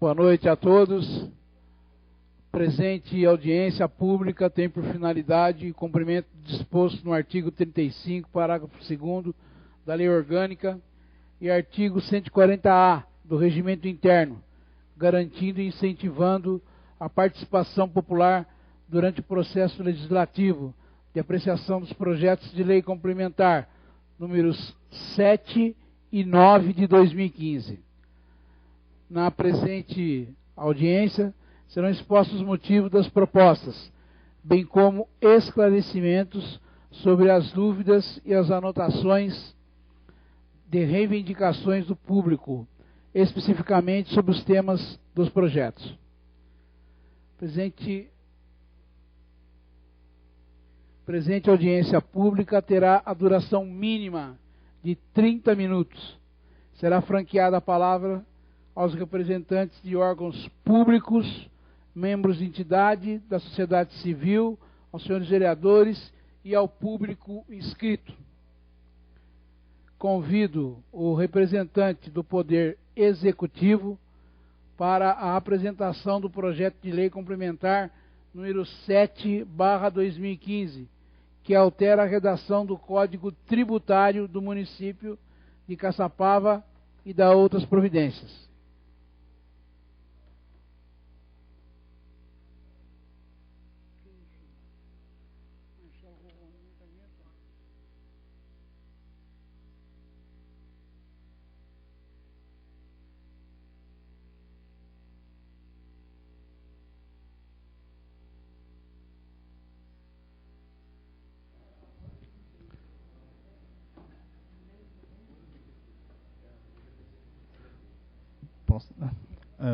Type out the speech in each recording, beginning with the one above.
Boa noite a todos. Presente audiência pública tem por finalidade o cumprimento disposto no artigo 35, parágrafo 2º da Lei Orgânica e artigo 140-A do Regimento Interno, garantindo e incentivando a participação popular durante o processo legislativo de apreciação dos projetos de lei complementar números 7 e 9 de 2015. Na presente audiência, serão expostos os motivos das propostas, bem como esclarecimentos sobre as dúvidas e as anotações de reivindicações do público, especificamente sobre os temas dos projetos. Presente audiência pública terá a duração mínima de 30 minutos. Será franqueada a palavra aos representantes de órgãos públicos, membros de entidade, da sociedade civil, aos senhores vereadores e ao público inscrito. Convido o representante do Poder Executivo para a apresentação do projeto de lei complementar número 7/2015, que altera a redação do Código Tributário do município de Caçapava e da outras providências.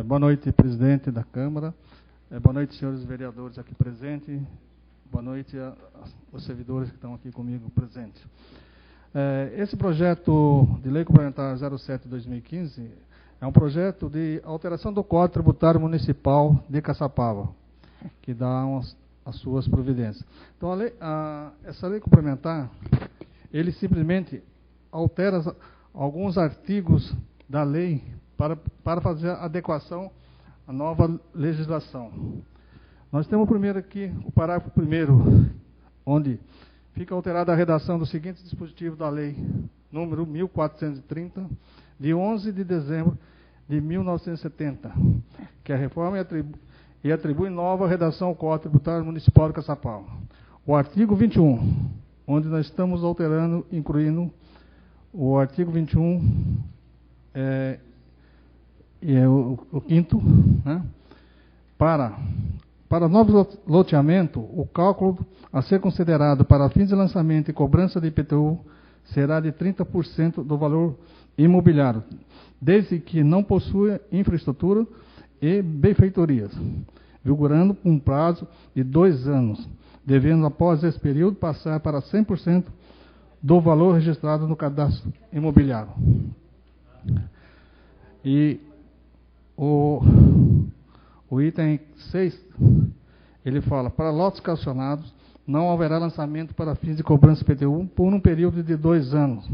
Boa noite, presidente da Câmara. Boa noite, senhores vereadores aqui presentes. Boa noite aos servidores que estão aqui comigo presentes. Esse projeto de lei complementar 07/2015 é um projeto de alteração do Código Tributário Municipal de Caçapava, que dá as suas providências. Então, essa lei complementar, ele simplesmente altera alguns artigos da lei para fazer a adequação à nova legislação. Nós temos primeiro aqui o parágrafo 1º, onde fica alterada a redação do seguinte dispositivo da lei número 1430, de 11 de dezembro de 1970, que é a reforma e atribui nova redação ao Código Tributário Municipal de Caçapava. O artigo 21, onde nós estamos alterando, incluindo o artigo 21, e é o 5º, né? Para novo loteamento, o cálculo a ser considerado para fins de lançamento e cobrança de IPTU será de 30% do valor imobiliário, desde que não possua infraestrutura e benfeitorias, vigorando um prazo de 2 anos, devendo após esse período passar para 100% do valor registrado no cadastro imobiliário. E o item 6, ele fala: para lotes calcionados, não haverá lançamento para fins de cobrança IPTU por um período de 2 anos.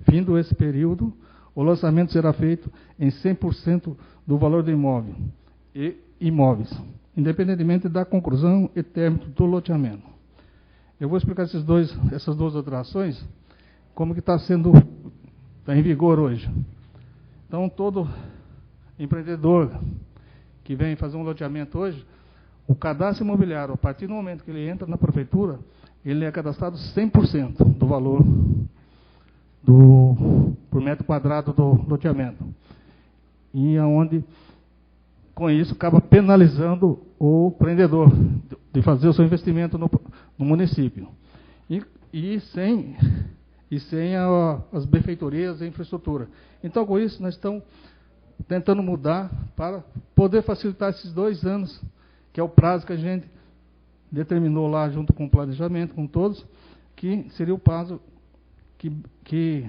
Findo esse período, o lançamento será feito em 100% do valor do imóvel e imóveis, independentemente da conclusão e término do loteamento. Eu vou explicar essas duas alterações, como que está em vigor hoje. Então, todo empreendedor que vem fazer um loteamento hoje, o cadastro imobiliário, a partir do momento que ele entra na prefeitura, ele é cadastrado 100% do valor por metro quadrado do loteamento. E aonde, com isso, acaba penalizando o empreendedor de fazer o seu investimento no município. E sem as benfeitorias e infraestrutura. Então, com isso, nós estamos tentando mudar para poder facilitar esses 2 anos, que é o prazo que a gente determinou lá junto com o planejamento, com todos, que seria o prazo que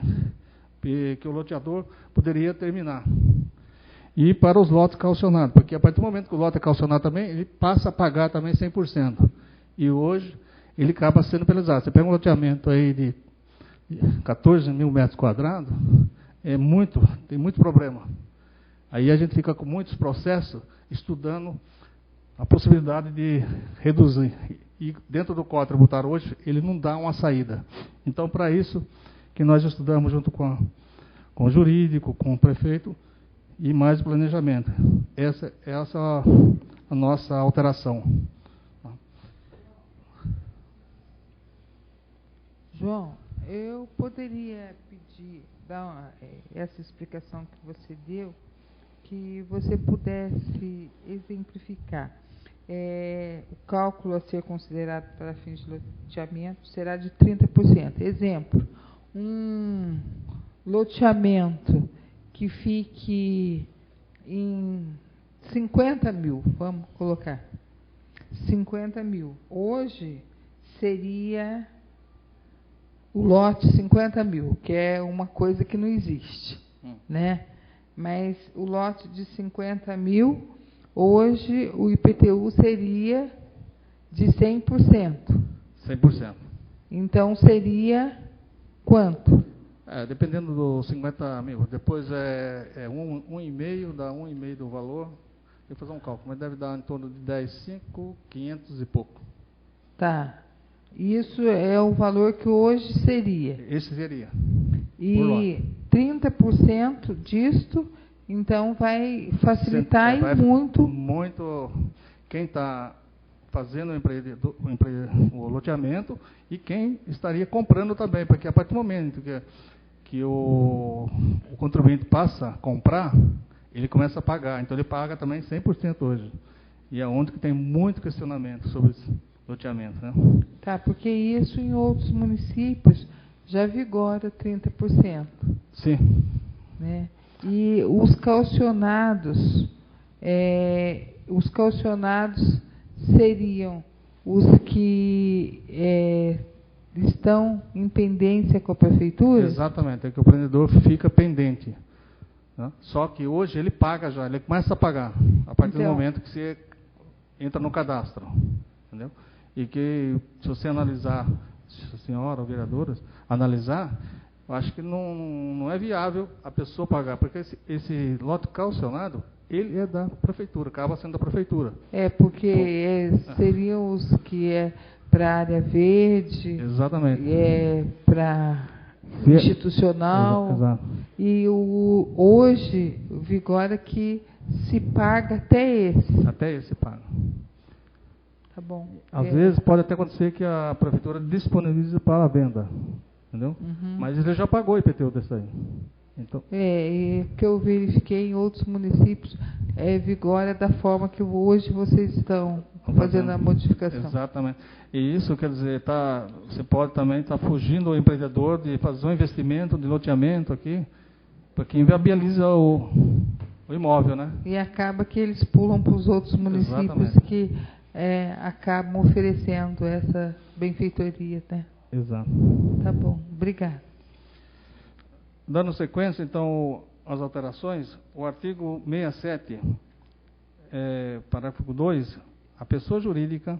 o loteador poderia terminar. E para os lotes calcionados, porque a partir do momento que o lote é calcionado também, ele passa a pagar também 100%. E hoje ele acaba sendo penalizado. Você pega um loteamento aí de 14 mil metros quadrados, tem muito problema. Aí a gente fica com muitos processos estudando a possibilidade de reduzir. E dentro do Código Tributário hoje, ele não dá uma saída. Então, para isso que nós estudamos junto com o jurídico, com o prefeito, e mais planejamento. Essa é a nossa alteração. João, eu poderia pedir, essa explicação que você deu, que você pudesse exemplificar. O cálculo a ser considerado para fins de loteamento será de 30%. Exemplo, um loteamento que fique em 50 mil, vamos colocar, 50 mil. Hoje seria o lote 50 mil, que é uma coisa que não existe, né? Mas o lote de 50 mil, hoje o IPTU seria de 100%. 100%. Então seria quanto? Dependendo dos 50 mil. Depois um e meio, dá 1,5 do valor. Tem que fazer um cálculo, mas deve dar em torno de 10.500 e pouco. Tá. Isso é o valor que hoje seria. Esse seria. E 30% disto, então, vai facilitar muito. Muito quem está fazendo o loteamento e quem estaria comprando também, porque a partir do momento que o contribuinte passa a comprar, ele começa a pagar. Então, ele paga também 100% hoje. E é onde que tem muito questionamento sobre esse loteamento, né? Tá, porque isso em outros municípios já vigora 30%. Sim. Né? E os calcionados seriam os que estão em pendência com a prefeitura? Exatamente, é que o empreendedor fica pendente. Né? Só que hoje ele paga já, ele começa a pagar a partir do momento que você entra no cadastro. Entendeu? E que, se você analisar, se a senhora ou vereadoras analisar, eu acho que não é viável a pessoa pagar, porque esse lote calcionado, ele é da prefeitura, acaba sendo da prefeitura. Porque seriam os que para a área verde, exatamente, para institucional, exato. E hoje vigora que se paga até esse. Até esse paga. Tá bom. Às vezes pode até acontecer que a prefeitura disponibilize para a venda, entendeu? Mas ele já pagou o IPTU desse aí. Então, que eu verifiquei em outros municípios, vigora da forma que hoje vocês estão fazendo a modificação. Exatamente. E isso quer dizer, você pode também estar fugindo o empreendedor de fazer um investimento de loteamento aqui, porque inviabiliza o imóvel, né? E acaba que eles pulam para os outros municípios. Exatamente. Que acabam oferecendo essa benfeitoria, né? Exato. Tá bom, obrigada. Dando sequência, então, às alterações, o artigo 67, parágrafo 2, a pessoa jurídica,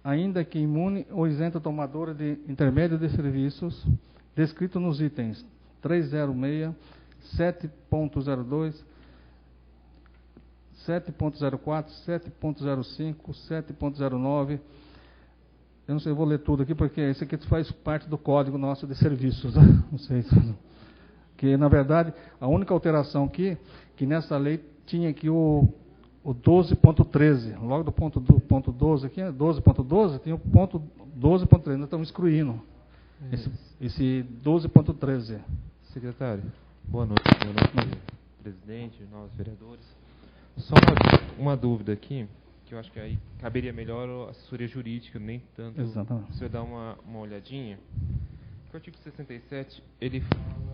ainda que imune ou isenta tomadora de intermédio de serviços, descrito nos itens 306, 7.02, 7.04, 7.05, 7.09. Eu não sei, eu vou ler tudo aqui, porque esse aqui faz parte do código nosso de serviços. Né? Não sei se... Que, na verdade, a única alteração aqui, que nessa lei tinha aqui o 12.13. Logo do ponto 12 aqui, 12.12, tinha o ponto 12.13. Nós estamos excluindo esse 12.13. Secretário, boa noite, presidente, novos vereadores. Só uma dúvida aqui, que eu acho que aí caberia melhor a assessoria jurídica, nem tanto. Exatamente. Se você dar uma olhadinha. O artigo 67, ele fala...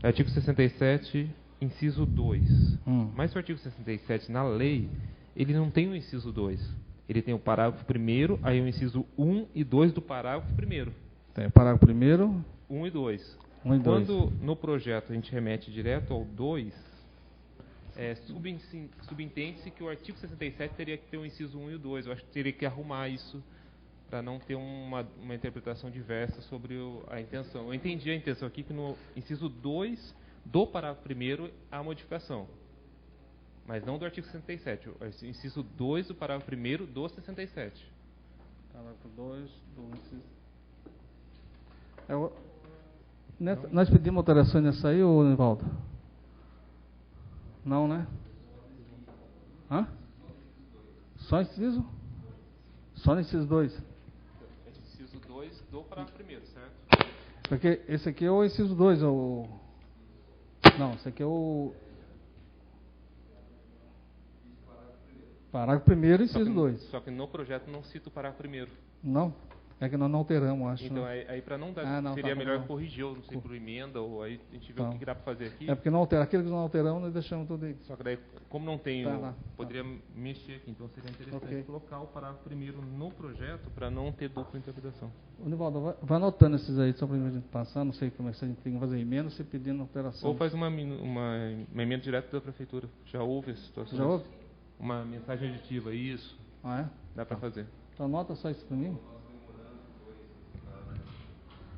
Artigo 67, inciso 2. Mas o artigo 67, na lei, ele não tem o inciso 2. Ele tem o parágrafo 1º, aí o inciso 1 e 2 do parágrafo 1º. Tem o parágrafo 1º. 1 e 2. 1 e 2. Quando no projeto a gente remete direto ao 2, subentende-se que o artigo 67 teria que ter o inciso 1 e o 2. Eu acho que teria que arrumar isso para não ter uma interpretação diversa sobre a intenção. Eu entendi a intenção aqui que no inciso 2 do parágrafo 1º há modificação, mas não do artigo 67. O inciso 2 do parágrafo 1º do 67. Parágrafo 2 do inciso... Nós pedimos alteração nessa aí, ô Nivaldo? Não, né? Hã? Só inciso? Só no inciso 2? Inciso 2 do parágrafo 1º, certo? Porque esse aqui é o inciso 2, ou... Não, esse aqui é o... Parágrafo 1º, inciso 2. Só que no projeto não cita o parágrafo 1º. Não? É que nós não alteramos, acho. Então, né? aí para não dar, não, seria tá, melhor não. corrigir, ou não sei, por emenda, ou aí a gente vê o que dá para fazer aqui. É porque não altera. Aquilo que não alteramos, nós deixamos tudo aí. Só que daí, como não tem, poderia tá. mexer aqui. Então, seria interessante colocar o parágrafo 1º no projeto, para não ter dupla interpretação. O Nivaldo, vai anotando esses aí, só para a gente passar. Não sei como é que a gente tem que fazer emenda, você pedindo alteração. Ou faz uma emenda direta da prefeitura. Já houve essa situação. Já houve? Uma mensagem aditiva, isso. Ah, é? Dá para fazer. Então, anota só isso para mim.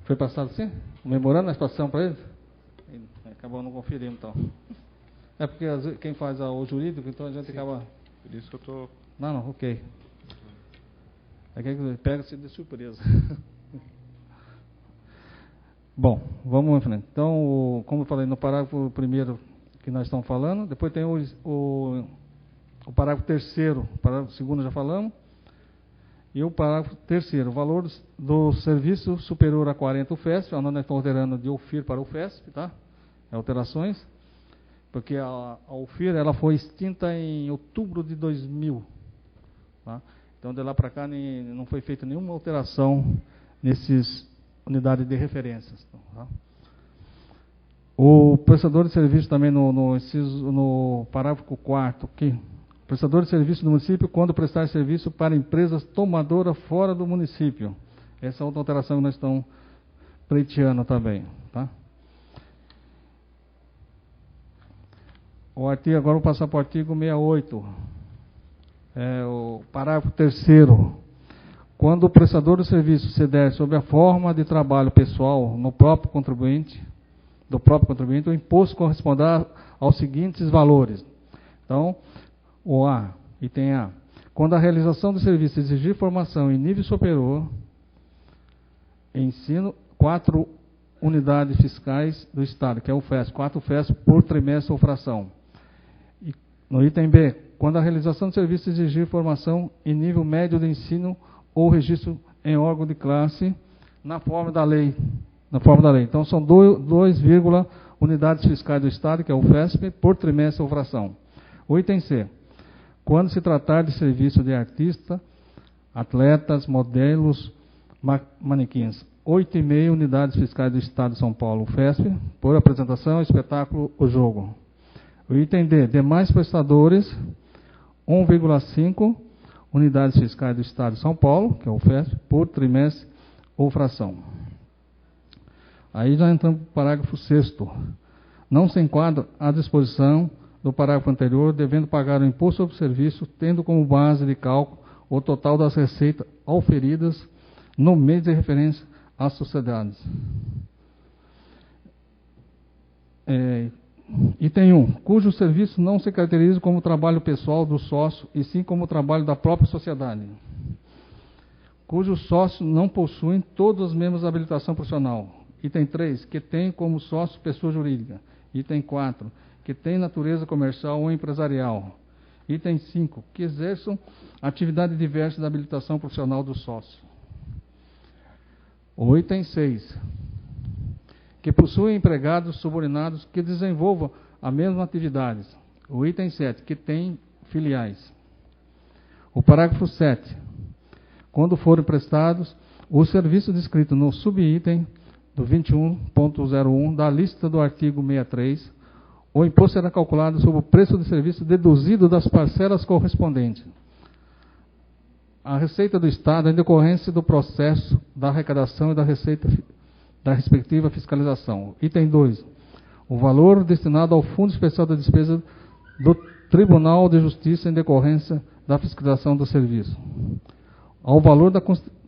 Foi passado sim? O memorando nós passamos para eles? Acabou não conferindo, então. É porque às vezes, quem faz o jurídico, então a gente acaba... Por isso que eu estou... Não, ok. É que pega-se de surpresa. Bom, vamos em frente. Então, como eu falei, no parágrafo 1º que nós estamos falando, depois tem o parágrafo 3º, o parágrafo 2º já falamos, e o parágrafo 3º, o valor do serviço superior a 40 UFESP, nós estamos alterando de UFIR para UFESP, tá? É alterações, porque a UFIR ela foi extinta em outubro de 2000, tá? Então de lá para cá não foi feita nenhuma alteração nessas unidades de referências, tá? O prestador de serviço também no parágrafo 4º, que prestador de serviço do município quando prestar serviço para empresas tomadoras fora do município. Essa é outra alteração que nós estamos pleiteando também, tá? Agora eu vou passar para o artigo 68. O parágrafo 3º. Quando o prestador de serviço se der sob a forma de trabalho pessoal do próprio contribuinte, o imposto corresponderá aos seguintes valores. Então, o A, item A. Quando a realização do serviço exigir formação em nível superior, ensino 4 unidades fiscais do Estado, que é o FES, 4 FES por trimestre ou fração. E no item B, quando a realização do serviço exigir formação em nível médio de ensino ou registro em órgão de classe, na forma da lei. Então, são 2, unidades fiscais do Estado, que é o FESP, por trimestre ou fração. O item C. Quando se tratar de serviço de artista, atletas, modelos, manequins, 8,5 unidades fiscais do Estado de São Paulo, FESP, por apresentação, espetáculo ou jogo. O item D, demais prestadores, 1,5 unidades fiscais do Estado de São Paulo, que é o FESP, por trimestre ou fração. Aí já entramos para o parágrafo 6º. Não se enquadra a disposição do parágrafo anterior, devendo pagar o imposto sobre serviço, tendo como base de cálculo o total das receitas auferidas no mês de referência às sociedades. Item 1. Cujo serviço não se caracteriza como trabalho pessoal do sócio, e sim como trabalho da própria sociedade. Cujos sócios não possuem todos os membros da habilitação profissional. Item 3. Que tem como sócio pessoa jurídica. Item 4. Que tem natureza comercial ou empresarial. Item 5. Que exerçam atividade diversa da habilitação profissional do sócio. O item 6. Que possuem empregados subordinados que desenvolvam a mesma atividade. O item 7. Que tem filiais. O parágrafo 7. Quando forem prestados os serviços descritos no subitem do 21.01 da lista do artigo 63, o imposto será calculado sobre o preço de serviço deduzido das parcelas correspondentes. A receita do Estado em decorrência do processo da arrecadação e da receita da respectiva fiscalização. Item 2. O valor destinado ao Fundo Especial da Despesa do Tribunal de Justiça em decorrência da fiscalização do serviço. Ao valor da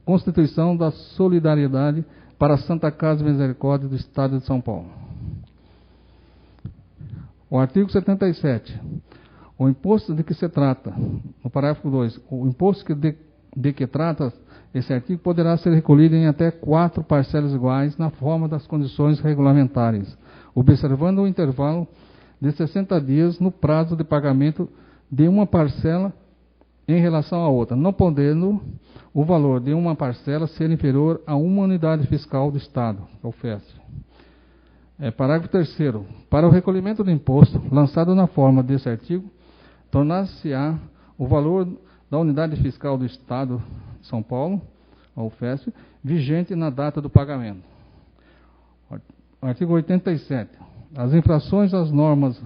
constituição da solidariedade para a Santa Casa de Misericórdia do Estado de São Paulo. O artigo 77. O imposto de que se trata, no parágrafo 2, o imposto de que trata esse artigo poderá ser recolhido em até 4 parcelas iguais na forma das condições regulamentares, observando o intervalo de 60 dias no prazo de pagamento de uma parcela em relação à outra, não podendo o valor de uma parcela ser inferior a uma unidade fiscal do Estado, o FESP. Parágrafo 3º. Para o recolhimento do imposto lançado na forma desse artigo, tornar-se-á o valor da unidade fiscal do Estado de São Paulo, a UFESP, vigente na data do pagamento. Artigo 87. As infrações às normas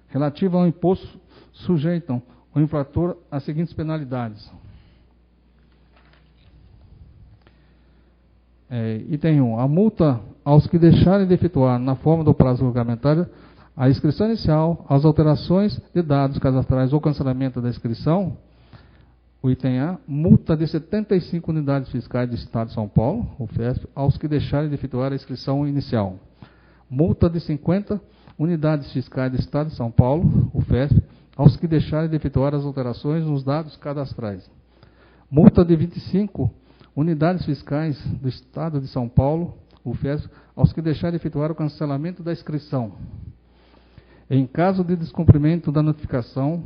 relativas ao imposto sujeitam o infrator às seguintes penalidades. Item 1. A multa aos que deixarem de efetuar, na forma do prazo regulamentar, a inscrição inicial, as alterações de dados cadastrais ou cancelamento da inscrição. O item A, multa de 75 unidades fiscais do Estado de São Paulo, o FESP, aos que deixarem de efetuar a inscrição inicial. Multa de 50 unidades fiscais do Estado de São Paulo, o FESP, aos que deixarem de efetuar as alterações nos dados cadastrais. Multa de 25 unidades fiscais do Estado de São Paulo, o FESP, aos que deixarem de efetuar o cancelamento da inscrição. Em caso de descumprimento da notificação,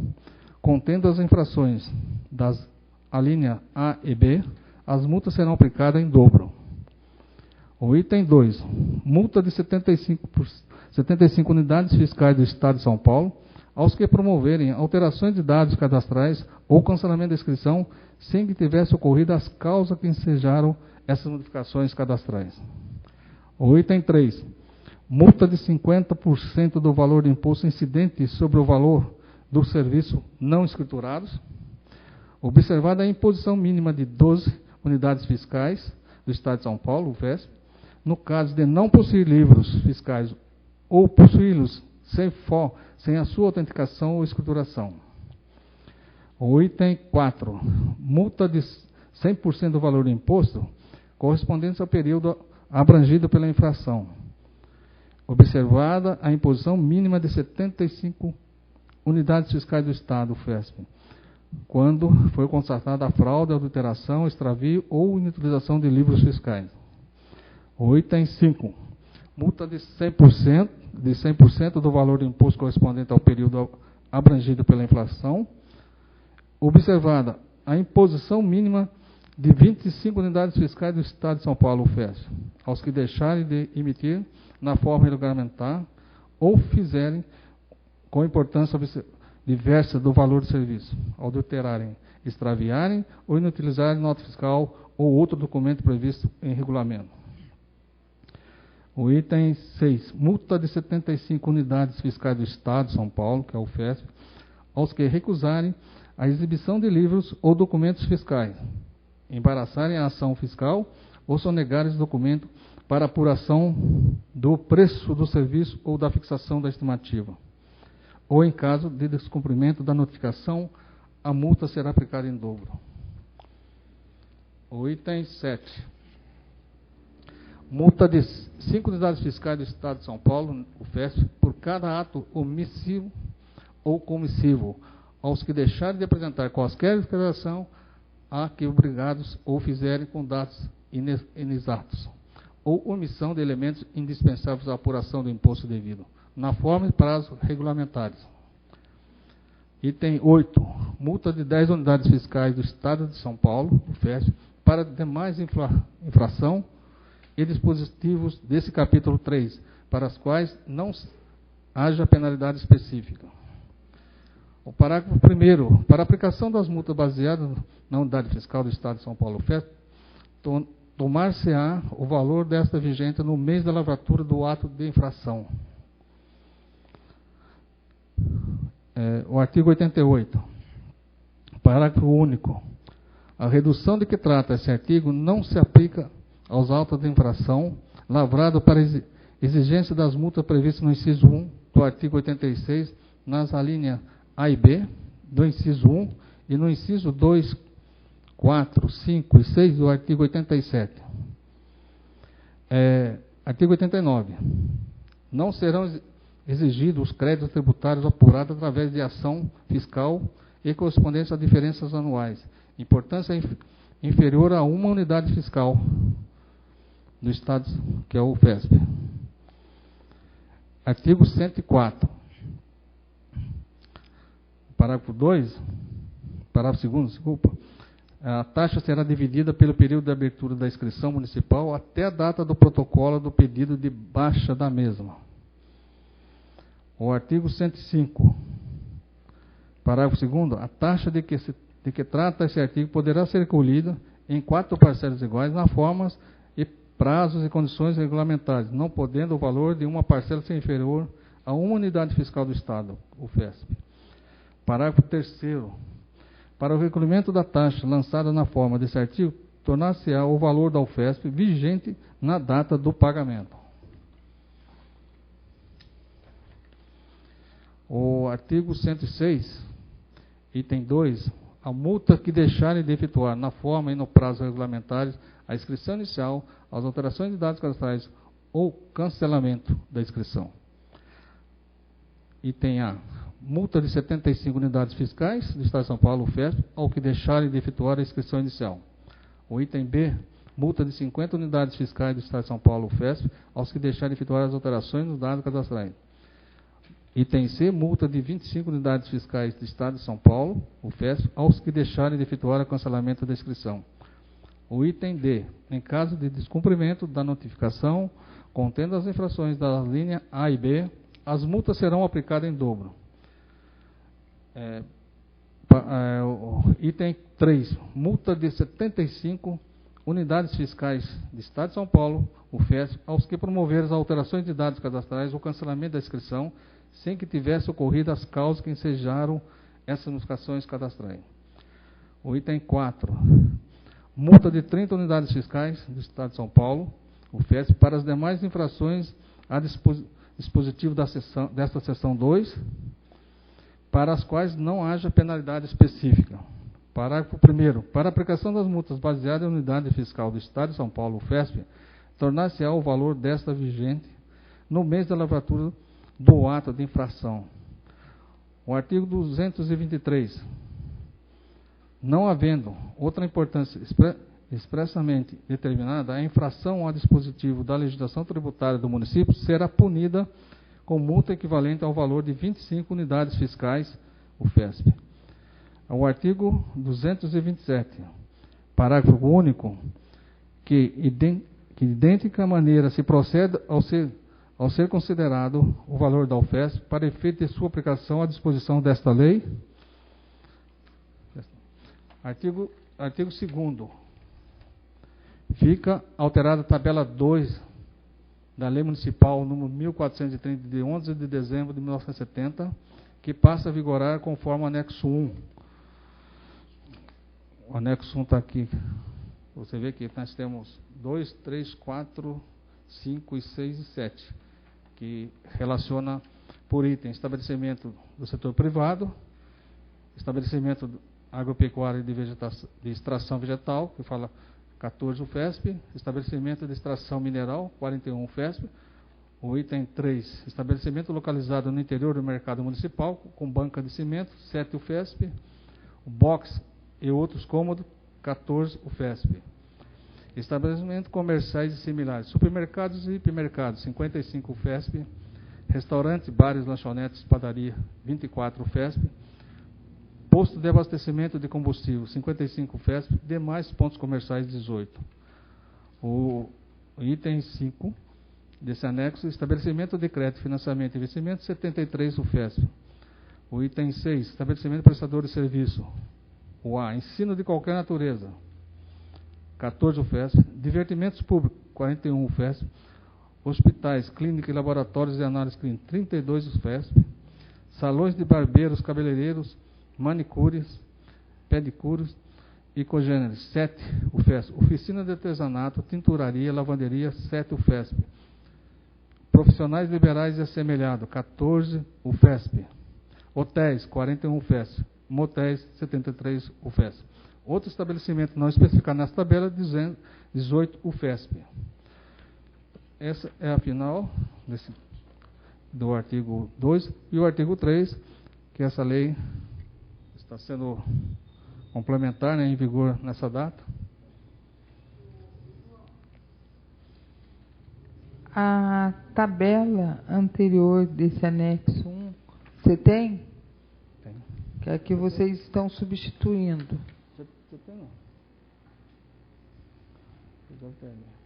contendo as infrações das alínea A e B, as multas serão aplicadas em dobro. O item 2, multa de 75 unidades fiscais do Estado de São Paulo, aos que promoverem alterações de dados cadastrais ou cancelamento da inscrição, sem que tivesse ocorrido as causas que ensejaram essas modificações cadastrais. O item 3, multa de 50% do valor do imposto incidente sobre o valor do serviço não escriturados, observada a imposição mínima de 12 unidades fiscais do Estado de São Paulo, o FESP, no caso de não possuir livros fiscais ou possuí-los sem a sua autenticação ou escrituração. O item 4, multa de 100% do valor do imposto correspondente ao período abrangido pela infração, observada a imposição mínima de 75 unidades fiscais do Estado, o FESP, quando foi constatada a fraude, adulteração, extravio ou inutilização de livros fiscais. O item 5, multa de 100% do valor do imposto correspondente ao período abrangido pela inflação, observada a imposição mínima de 25 unidades fiscais do Estado de São Paulo, o FESP, aos que deixarem de emitir na forma regulamentar ou fizerem com importância diversa do valor do serviço, ao adulterarem, extraviarem ou inutilizarem nota fiscal ou outro documento previsto em regulamento. O item 6, multa de 75 unidades fiscais do Estado de São Paulo, que é o FESP, aos que recusarem a exibição de livros ou documentos fiscais, embaraçarem a ação fiscal ou sonegarem esse documento para apuração do preço do serviço ou da fixação da estimativa. Ou em caso de descumprimento da notificação, a multa será aplicada em dobro. O item 7. Multa de 5 unidades fiscais do Estado de São Paulo, o FESP, por cada ato omissivo ou comissivo, aos que deixarem de apresentar quaisquer declaração a que obrigados ou fizerem com dados inexatos, ou omissão de elementos indispensáveis à apuração do imposto devido, na forma e prazo regulamentares. Item 8. Multa de 10 unidades fiscais do Estado de São Paulo, o FESP, para demais infração e dispositivos desse capítulo 3, para as quais não haja penalidade específica. O parágrafo 1º. Para a aplicação das multas baseadas na unidade fiscal do Estado de São Paulo, o FESP, tomar-se-á o valor desta vigente no mês da lavratura do ato de infração. O artigo 88. Parágrafo único. A redução de que trata esse artigo não se aplica aos autos de infração lavrado para exigência das multas previstas no inciso 1 do artigo 86, nas alíneas A e B do inciso 1 e no inciso 2, 4, 5 e 6 do artigo 87. Artigo 89. Não serão exigidos os créditos tributários apurados através de ação fiscal e correspondentes a diferenças anuais. Importância inferior a uma unidade fiscal do Estado, que é o FESP. Artigo 104. Parágrafo 2, parágrafo 2º, desculpa. A taxa será dividida pelo período de abertura da inscrição municipal até a data do protocolo do pedido de baixa da mesma. O artigo 105, parágrafo 2º, a taxa de que trata esse artigo poderá ser recolhida em 4 parcelas iguais na formas e prazos e condições regulamentares, não podendo o valor de uma parcela ser inferior a uma unidade fiscal do Estado, o FESP. Parágrafo 3º. Para o recolhimento da taxa lançada na forma desse artigo, tornar-se-á o valor da UFESP vigente na data do pagamento. O artigo 106, item 2, a multa que deixarem de efetuar na forma e no prazo regulamentares a inscrição inicial, as alterações de dados cadastrais ou cancelamento da inscrição. Item A, multa de 75 unidades fiscais do Estado de São Paulo, FESP, ao que deixarem de efetuar a inscrição inicial. O item B, multa de 50 unidades fiscais do Estado de São Paulo, FESP, aos que deixarem de efetuar as alterações nos dados cadastrais. Item C, multa de 25 unidades fiscais do Estado de São Paulo, o FESP, aos que deixarem de efetuar o cancelamento da inscrição. O item D, em caso de descumprimento da notificação, contendo as infrações da linha A e B, as multas serão aplicadas em dobro. Item 3, multa de 75 unidades fiscais do Estado de São Paulo, o FESP, aos que promoverem as alterações de dados cadastrais ou cancelamento da inscrição, sem que tivesse ocorrido as causas que ensejaram essas modificações cadastrais. O item 4, multa de 30 unidades fiscais do Estado de São Paulo, o FESP, para as demais infrações a dispositivo desta seção 2, para as quais não haja penalidade específica. Parágrafo 1º. Para a aplicação das multas baseadas em unidade fiscal do Estado de São Paulo, o FESP, tornar-se-á o valor desta vigente no mês da lavratura do ato de infração. O artigo 223. Não havendo outra importância expressamente determinada, a infração ao dispositivo da legislação tributária do município será punida com multa equivalente ao valor de 25 unidades fiscais, o FESP. O artigo 227, parágrafo único, que de idêntica maneira se procede ao ser considerado o valor da UFESP para efeito de sua aplicação à disposição desta lei. Artigo 2º. Fica alterada a tabela 2 da Lei Municipal número 1430, de 11 de dezembro de 1970, que passa a vigorar conforme o anexo 1. O anexo 1 está aqui. Você vê que nós temos 2, 3, 4, 5, 6 e 7, que relaciona por item estabelecimento do setor privado, estabelecimento agropecuário de extração vegetal, que fala 14 UFESP, estabelecimento de extração mineral, 41 UFESP, o item 3, estabelecimento localizado no interior do mercado municipal, com banca de cimento, 7 UFESP, o box e outros cômodos, 14 UFESP. Estabelecimentos comerciais e similares, supermercados e hipermercados, 55 UFESP, restaurantes, bares, lanchonetes, padaria, 24 UFESP, posto de abastecimento de combustível, 55 UFESP, demais pontos comerciais, 18. O item 5 desse anexo, estabelecimento de crédito, financiamento e investimento, 73 UFESP. O item 6, estabelecimento prestador de serviço. O A, ensino de qualquer natureza, 14 UFESP. Divertimentos públicos, 41 UFESP. Hospitais, clínicas e laboratórios de análise clínica, 32 UFESP. Salões de barbeiros, cabeleireiros, manicures, pedicures e congêneres, 7 UFESP. Oficina de artesanato, tinturaria, lavanderia, 7 UFESP. Profissionais liberais e assemelhado, 14 UFESP. Hotéis, 41 UFESP. motéis 73 UFESP. Outro estabelecimento não especificado nessa tabela, 18 UFESP. Essa é a final do artigo 2 e o artigo 3, que essa lei está sendo complementar, né, em vigor nessa data. A tabela anterior desse anexo 1, você tem? Tem. Que é a que vocês estão substituindo. Você tem, não? Eu tenho.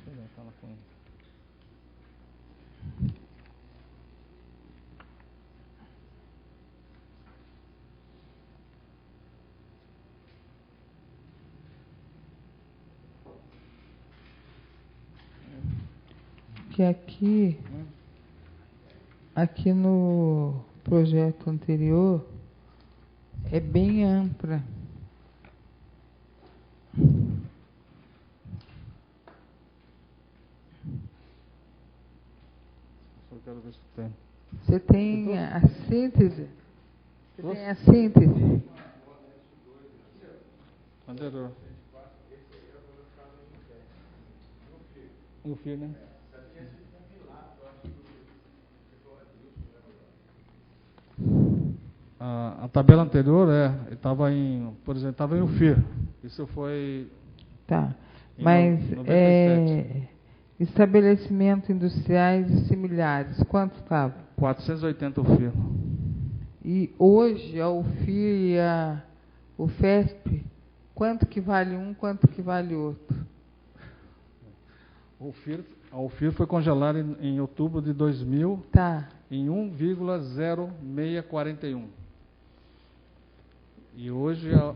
Deixa eu falar com ele. Que aqui no projeto anterior é bem ampla. Eu quero ver se tem. Você tem a síntese? Você tem a síntese? Anterior. O FIR, né? A tabela anterior estava em, por exemplo, estava em UFIR. Isso foi. Tá. Mas estabelecimentos industriais e similares, quanto estava? 480 UFIR. E hoje a UFIR e a UFESP, quanto que vale um, quanto que vale outro? A UFIR foi congelada em outubro de 2000 em 1,0641. E hoje é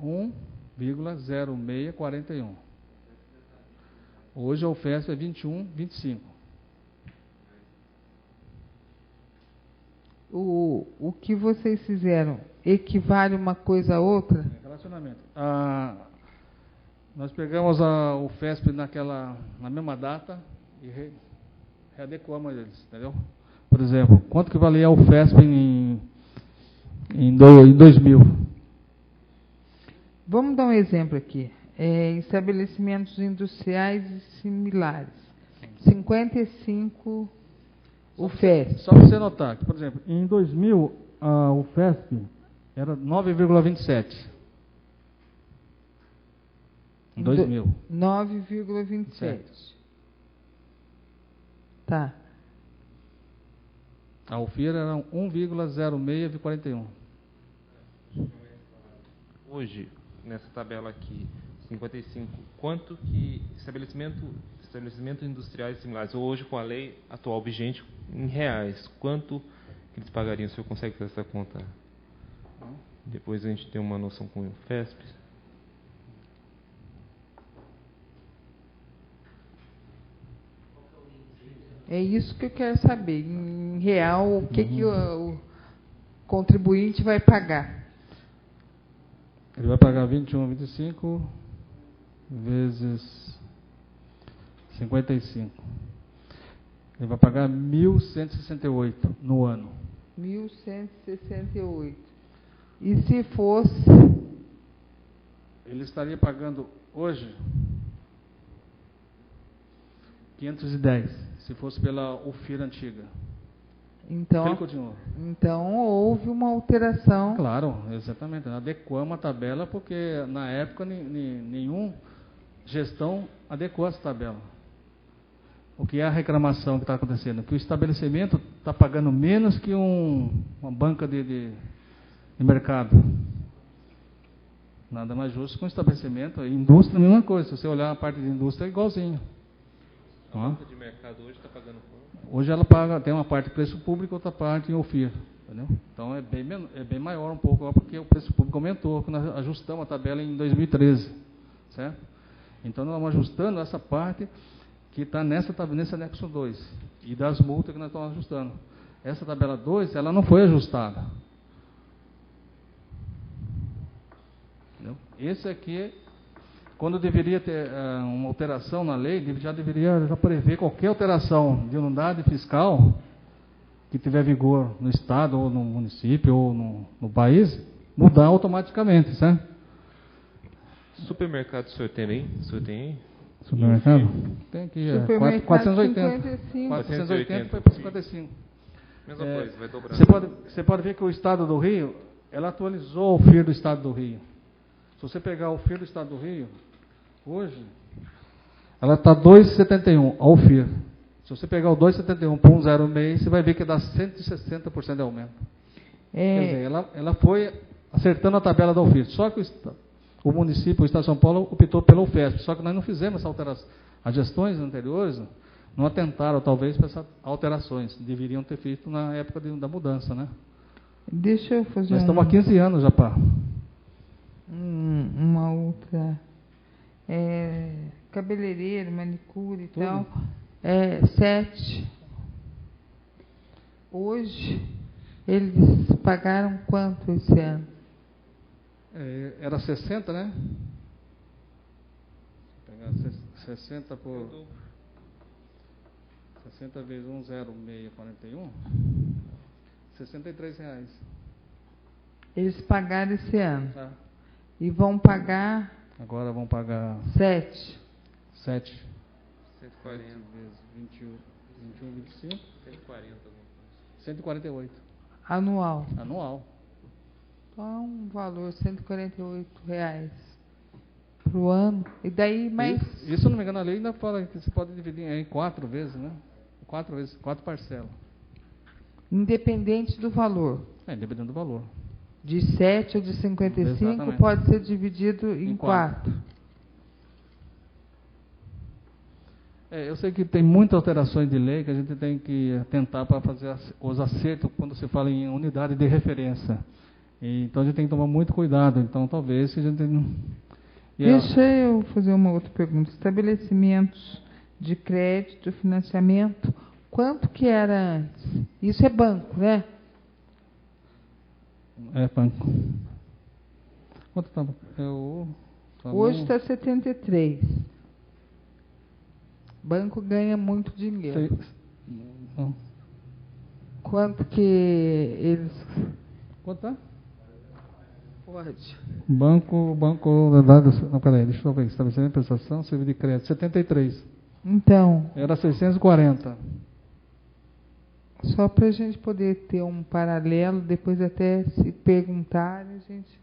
1,0641. Hoje a UFESP é 21,25. O que vocês fizeram equivale uma coisa a outra? Relacionamento. Nós pegamos a UFESP na mesma data e readequamos eles, entendeu? Por exemplo, quanto que valia a UFESP em 2000? Vamos dar um exemplo aqui. Estabelecimentos industriais e similares. 55 UFESP. Só para você notar que, por exemplo, em 2000 a UFESP era 9,27. Em 2000. 9,27. Tá. A UFIR era 1,0641. Hoje, nessa tabela aqui, 55, quanto que estabelecimento industriais similares, hoje com a lei atual vigente, em reais, quanto que eles pagariam? O senhor consegue fazer essa conta? Depois a gente tem uma noção com o FESP. É isso que eu quero saber. Em real, o que, que o contribuinte vai pagar? Ele vai pagar 21,25 vezes 55. Ele vai pagar 1.168 no ano. 1.168. E se fosse... Ele estaria pagando hoje 510, se fosse pela UFIR antiga. Então houve uma alteração. Claro, exatamente. Adequamos a tabela porque na época nenhum gestão adequou essa tabela. O que é a reclamação que está acontecendo? Que o estabelecimento está pagando menos que uma banca de mercado. Nada mais justo que um estabelecimento. Indústria, a mesma coisa. Se você olhar a parte de indústria, é igualzinho. A banca de mercado hoje está pagando quanto? Hoje ela paga, tem uma parte de preço público, outra parte em UFIR. Entendeu? Então é bem maior um pouco, porque o preço público aumentou, quando nós ajustamos a tabela em 2013. Certo? Então nós vamos ajustando essa parte que está nesse anexo 2 e das multas que nós estamos ajustando. Essa tabela 2, ela não foi ajustada. Entendeu? Esse aqui quando deveria ter uma alteração na lei, já deveria já prever qualquer alteração de unidade fiscal que tiver vigor no estado, ou no município, ou no país, mudar automaticamente, certo? Supermercado o senhor tem aí? O senhor tem aí? Supermercado? Tem aqui, 480. 480 foi para 55. Mesma coisa, vai dobrar. Você pode ver que o Estado do Rio, ela atualizou o FIR do Estado do Rio. Se você pegar o FIR do Estado do Rio, hoje, ela está 2,71 ao FIR. Se você pegar o 2,71 por 1,06, você vai ver que dá 160% de aumento. Quer dizer, ela foi acertando a tabela da UFIR. Só que o município, o Estado de São Paulo, optou pela UFESP. Só que nós não fizemos essa alteração. As gestões anteriores não atentaram, talvez, para essas alterações. Deveriam ter feito na época da mudança, né? Deixa eu fazer Nós estamos há 15 anos já, pá. Uma outra. Cabeleireiro, manicure e Tudo. tal. 7. Hoje, eles pagaram quanto esse ano? Era 60, né? Vou pegar 60 por 60 vezes 1,0641, R$63. Eles pagaram esse ano. Tá. E vão pagar Agora vão pagar 7. 7 140. vezes 21, 25, 140. 148. Anual. Anual. Então, um valor R$ 148 para o ano. E daí mais. Isso, se eu não me engano, a lei ainda fala que você pode dividir em 4 vezes, né? 4 vezes, 4 parcelas. Independente do valor. Dependendo do valor. De 7 ou de 55 Exatamente. pode ser dividido em 4. Eu sei que tem muitas alterações de lei que a gente tem que tentar para fazer os acertos quando se fala em unidade de referência. Então a gente tem que tomar muito cuidado. Então talvez que a gente não. Deixa eu fazer uma outra pergunta. Estabelecimentos de crédito, financiamento, quanto que era antes? Isso é banco, né? É banco. Quanto está? Hoje está 73. Banco ganha muito dinheiro. Quanto que eles... Quanto está? Pode. Banco da dados. Não, peraí, deixa eu ver. Estabelecimento de prestação, serviço de crédito, 73. Então. Era 640. Só para a gente poder ter um paralelo, depois até se perguntarem, a gente...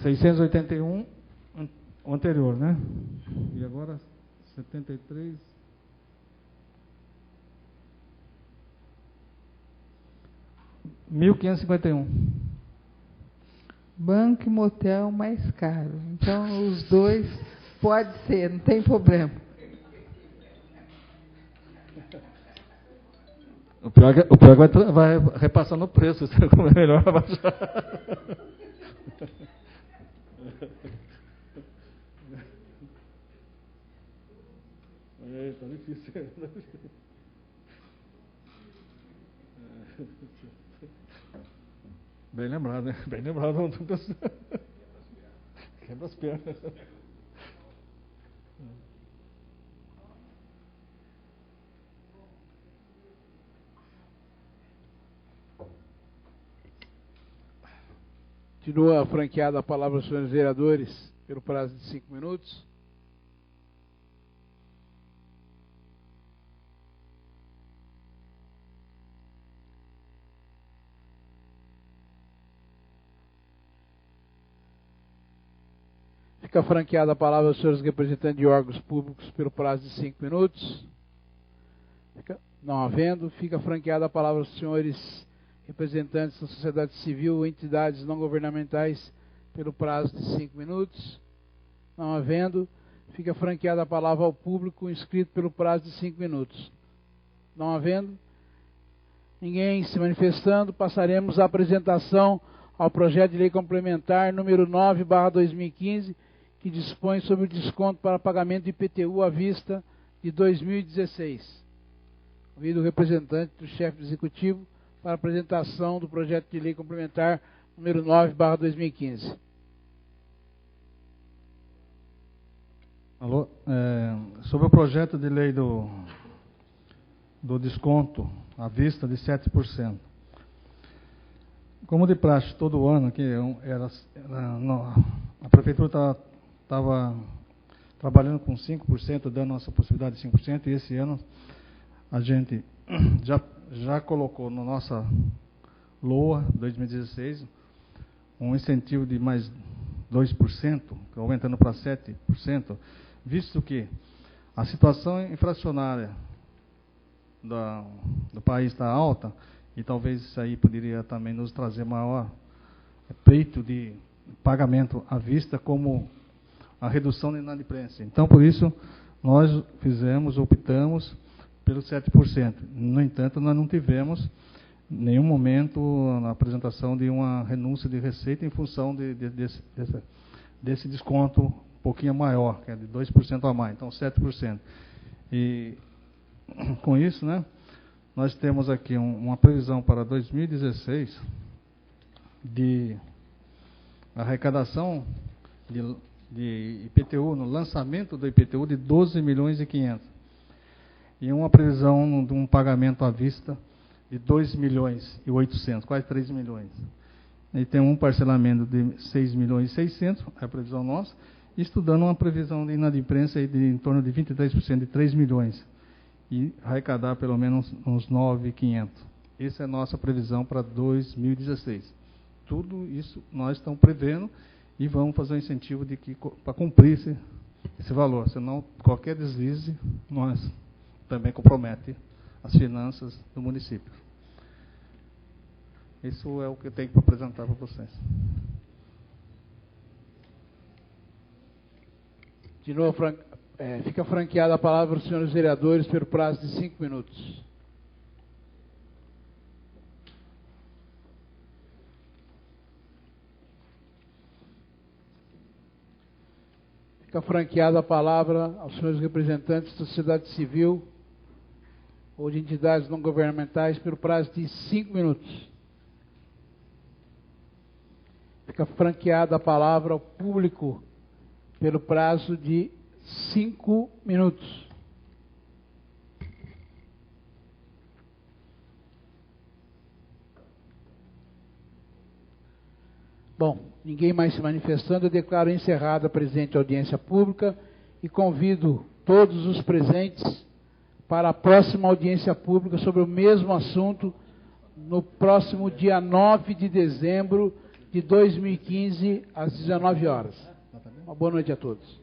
R$681, o anterior, né? E agora 73. R$1.551. Banco e motel mais caro. Então, os dois pode ser, não tem problema. O pior é que vai repassar no preço, como é melhor abaixar. Tá difícil. Bem lembrado, né? Bem lembrado. Quebra as pernas. Continua franqueada a palavra aos senhores vereadores pelo prazo de 5 minutos. Fica franqueada a palavra aos senhores representantes de órgãos públicos pelo prazo de 5 minutos. Não havendo, fica franqueada a palavra aos senhores representantes da sociedade civil ou entidades não governamentais pelo prazo de 5 minutos. Não havendo, fica franqueada a palavra ao público inscrito pelo prazo de 5 minutos. Não havendo ninguém se manifestando, passaremos à apresentação ao projeto de lei complementar número 9/2015, que dispõe sobre o desconto para pagamento de IPTU à vista de 2016. Convido o representante do chefe do executivo para apresentação do projeto de lei complementar número 9/2015. Alô? Sobre o projeto de lei do desconto à vista de 7%. Como de praxe, todo ano, que a prefeitura estava trabalhando com 5%, dando nossa possibilidade de 5%, e esse ano a gente já colocou na nossa LOA 2016 um incentivo de mais 2%, aumentando para 7%, visto que a situação inflacionária do país está alta, e talvez isso aí poderia também nos trazer maior peito de pagamento à vista, como a redução da inadimplência. Então, por isso, nós optamos pelo 7%. No entanto, nós não tivemos nenhum momento na apresentação de uma renúncia de receita em função desse desconto um pouquinho maior, que é de 2% a mais, então 7%. E com isso, né, nós temos aqui uma previsão para 2016 de arrecadação de IPTU, no lançamento do IPTU de 12 milhões e 500. E uma previsão de um pagamento à vista de 2 milhões e 800, quase 3 milhões. E tem um parcelamento de 6 milhões e 600, é a previsão nossa, e estudando uma previsão de inadimplência de em torno de 23%, de 3 milhões. E arrecadar pelo menos uns 9.500. Essa é a nossa previsão para 2016. Tudo isso nós estamos prevendo e vamos fazer um incentivo para cumprir esse valor. Senão, qualquer deslize, nós também compromete as finanças do município. Isso é o que eu tenho para apresentar para vocês. De novo, fica franqueada a palavra aos senhores vereadores pelo prazo de 5 minutos. Fica franqueada a palavra aos senhores representantes da sociedade civil ou de entidades não governamentais pelo prazo de 5 minutos. Fica franqueada a palavra ao público pelo prazo de 5 minutos. Bom, ninguém mais se manifestando, eu declaro encerrada a presente audiência pública e convido todos os presentes para a próxima audiência pública sobre o mesmo assunto no próximo dia 9 de dezembro de 2015, às 19 horas. Uma boa noite a todos.